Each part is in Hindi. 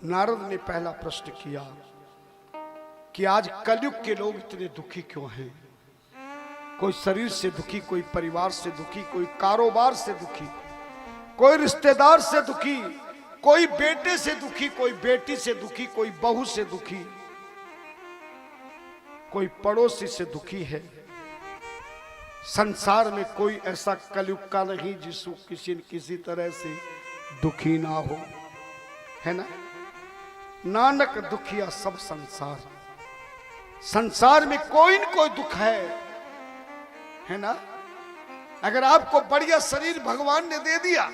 नारद ने पहला प्रश्न किया कि आज कलयुग के लोग इतने दुखी क्यों हैं। कोई शरीर से दुखी, कोई परिवार से दुखी, कोई कारोबार से दुखी, कोई रिश्तेदार से दुखी, कोई बेटे से दुखी, कोई बेटी से दुखी, कोई बहू से दुखी, कोई पड़ोसी से दुखी है। संसार में कोई ऐसा कलयुग का नहीं जिसको किसी न किसी तरह से दुखी ना हो, है ना। नानक दुखिया सब संसार, संसार में कोई न कोई दुख है ना। अगर आपको बढ़िया शरीर भगवान ने दे दिया,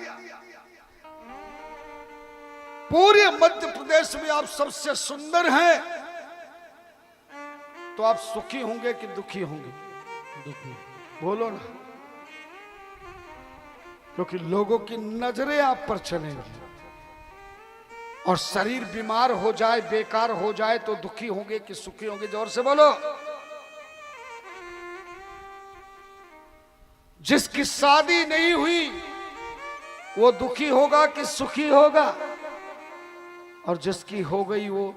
पूरे मध्य प्रदेश में आप सबसे सुंदर हैं, तो आप सुखी होंगे कि दुखी होंगे? दुखी। बोलो ना, क्योंकि लोगों की नजरें आप पर चलेंगी। और शरीर बीमार हो जाए, बेकार हो जाए तो दुखी होंगे कि सुखी होंगे? जोर से बोलो। जिसकी शादी नहीं हुई वो दुखी होगा कि सुखी होगा? और जिसकी हो गई वो,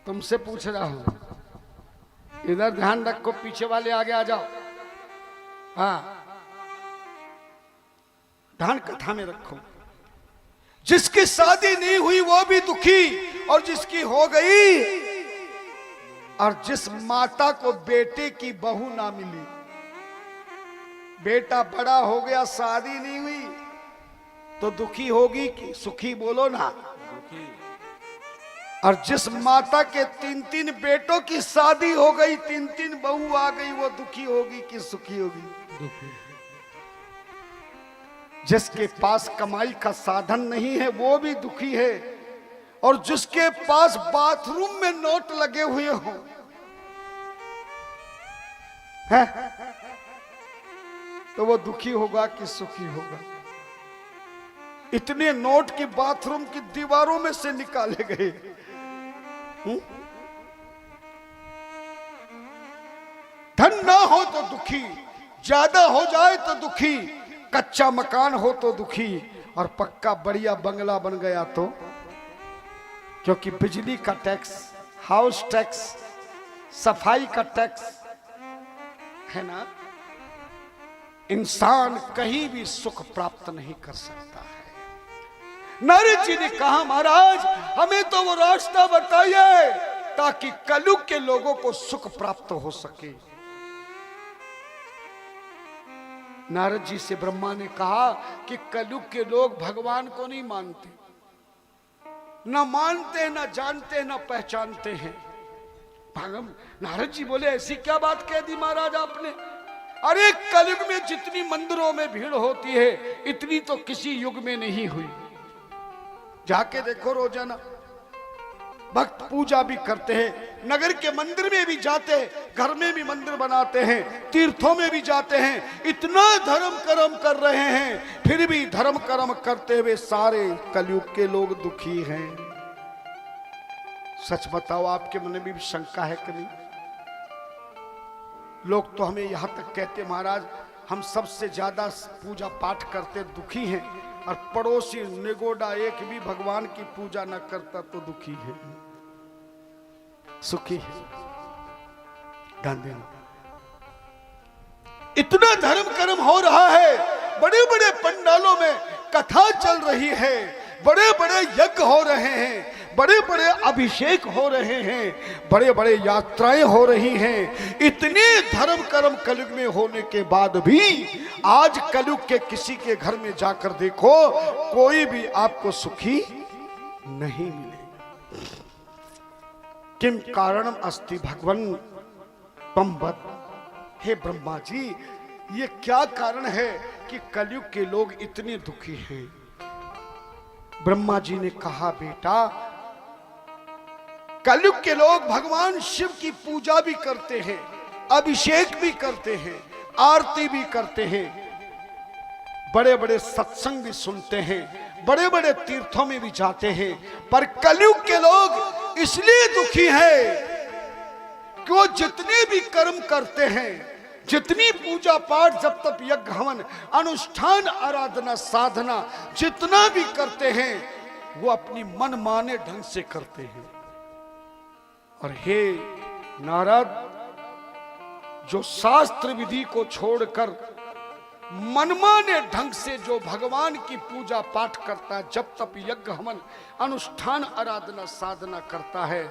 तुमसे पूछ रहा हूं, इधर ध्यान रखो, पीछे वाले आगे आ जाओ। हाँ, ध्यान कथा में रखो। जिसकी शादी नहीं हुई वो भी दुखी, और जिसकी हो गई, और जिस माता को बेटे की बहू ना मिली, बेटा बड़ा हो गया, शादी नहीं हुई, तो दुखी होगी कि सुखी? बोलो ना। दुखी। और जिस माता के 3-3 बेटों की शादी हो गई, 3-3 बहू आ गई, वो दुखी होगी कि सुखी होगी? दुखी। जिसके पास कमाई का साधन नहीं है वो भी दुखी है, और जिसके पास बाथरूम में नोट लगे हुए हो, है, तो वो दुखी होगा कि सुखी होगा? इतने नोट की बाथरूम की दीवारों में से निकाले गए। धन ना हो तो दुखी, ज्यादा हो जाए तो दुखी, कच्चा मकान हो तो दुखी, और पक्का बढ़िया बंगला बन गया तो, क्योंकि बिजली का टैक्स, हाउस टैक्स, सफाई का टैक्स है ना, इंसान कहीं भी सुख प्राप्त नहीं कर सकता है। नारद जी ने कहा, महाराज हमें तो वो रास्ता बताइए ताकि कलयुग के लोगों को सुख प्राप्त हो सके। नारद जी से ब्रह्मा ने कहा कि कलयुग के लोग भगवान को नहीं मानते, ना मानते, ना जानते, ना पहचानते हैं। नारद जी बोले, ऐसी क्या बात कह दी महाराज आपने? अरे कलयुग में जितनी मंदिरों में भीड़ होती है, इतनी तो किसी युग में नहीं हुई। जाके देखो, रोजाना भक्त पूजा भी करते हैं, नगर के मंदिर में भी जाते हैं, घर में भी मंदिर बनाते हैं, तीर्थों में भी जाते हैं, इतना धर्म कर्म कर रहे हैं, फिर भी धर्म कर्म करते हुए सारे कलयुग के लोग दुखी हैं। सच बताओ, आपके मन में भी शंका है कि नहीं? लोग तो हमें यहां तक कहते, महाराज हम सबसे ज्यादा पूजा पाठ करते दुखी हैं, और पड़ोसी निगोडा एक भी भगवान की पूजा न करता तो दुखी है। सुखी है? गांधी ने इतना धर्म कर्म हो रहा है, बड़े बड़े पंडालों में कथा चल रही है, बड़े बड़े यज्ञ हो रहे हैं, बड़े बड़े अभिषेक हो रहे हैं, बड़े बड़े यात्राएं हो रही हैं, इतने धर्म कर्म कलयुग में होने के बाद भी आज कलयुग के किसी के घर में जाकर देखो, कोई भी आपको सुखी नहीं मिलेगा। किम कारणम अस्ति भगवन त्वं वद। हे ब्रह्मा जी, ये क्या कारण है कि कलयुग के लोग इतने दुखी हैं? ब्रह्मा जी ने कहा, बेटा कलयुग के लोग भगवान शिव की पूजा भी करते हैं, अभिषेक भी करते हैं, आरती भी करते हैं, बड़े बड़े सत्संग भी सुनते हैं, बड़े बड़े तीर्थों में भी जाते हैं, पर कलयुग के लोग इसलिए दुखी हैं कि वो जितने भी कर्म करते हैं जितनी पूजा पाठ जब तक यज्ञ हवन अनुष्ठान आराधना साधना जितना भी करते हैं वो अपनी मन माने ढंग से करते हैं। और हे नारद, जो शास्त्र विधि को छोड़कर मनमाने ढंग से जो भगवान की पूजा पाठ करता है, जब तक यज्ञ हवन अनुष्ठान आराधना साधना करता है,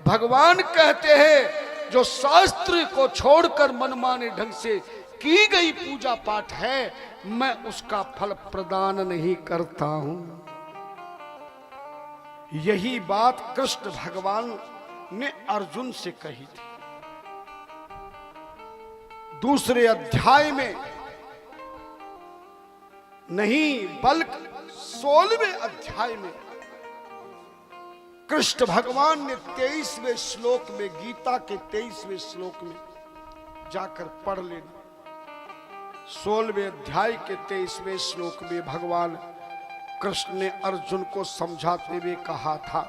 भगवान कहते हैं जो शास्त्र को छोड़कर मनमाने ढंग से की गई पूजा पाठ है, मैं उसका फल प्रदान नहीं करता हूं। यही बात कृष्ण भगवान ने अर्जुन से कही थी। दूसरे अध्याय में नहीं बल्कि 16वें अध्याय में कृष्ण भगवान ने 23वें श्लोक में, गीता के 23वें श्लोक में जाकर पढ़ लेना। 16वें अध्याय के 23वें श्लोक में भगवान कृष्ण ने अर्जुन को समझाते हुए कहा था,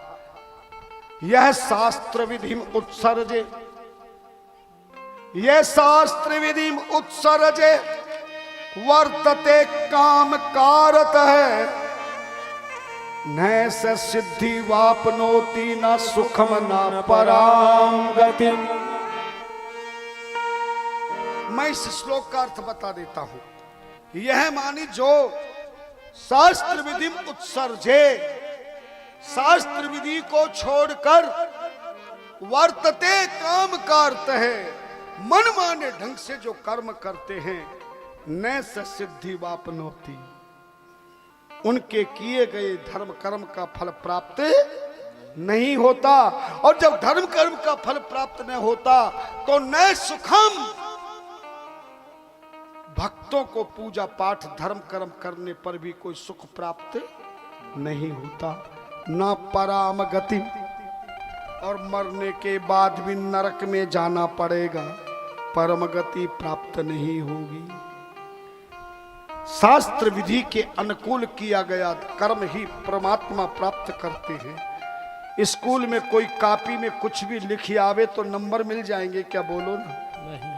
यह शास्त्र विधि उत्सर्जे, यह शास्त्र विधि उत्सर्जे वर्तते काम कारत है, न स सिद्धि वापनोति न सुखम न पराम गति। मैं इस श्लोक का अर्थ बता देता हूं। यह मानी जो शास्त्र विधि उत्सर्जे, शास्त्र विधि को छोड़कर वर्तते काम कारत है, मन माने ढंग से जो कर्म करते हैं, न स सिद्धि वापनोति, उनके किए गए धर्म कर्म का फल प्राप्त नहीं होता। और जब धर्म कर्म का फल प्राप्त नहीं होता तो न सुखम, भक्तों को पूजा पाठ धर्म कर्म करने पर भी कोई सुख प्राप्त नहीं होता, ना पराम गति, और मरने के बाद भी नरक में जाना पड़ेगा, परम गति प्राप्त नहीं होगी। शास्त्र विधि के अनुकूल किया गया कर्म ही परमात्मा प्राप्त करते हैं। स्कूल में कोई कॉपी में कुछ भी लिखी आवे तो नंबर मिल जाएंगे क्या? बोलो ना, नहीं।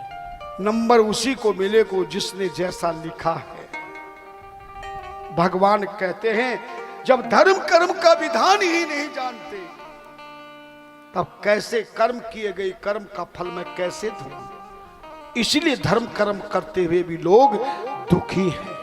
नंबर उसी को मिलेगा जिसने जैसा लिखा है। भगवान कहते हैं जब धर्म कर्म का विधान ही नहीं जानते तब कैसे कर्म किए गए कर्म का फल मैं कैसे दूं? इसलिए धर्म कर्म करते हुए भी लोग दुखी हैं।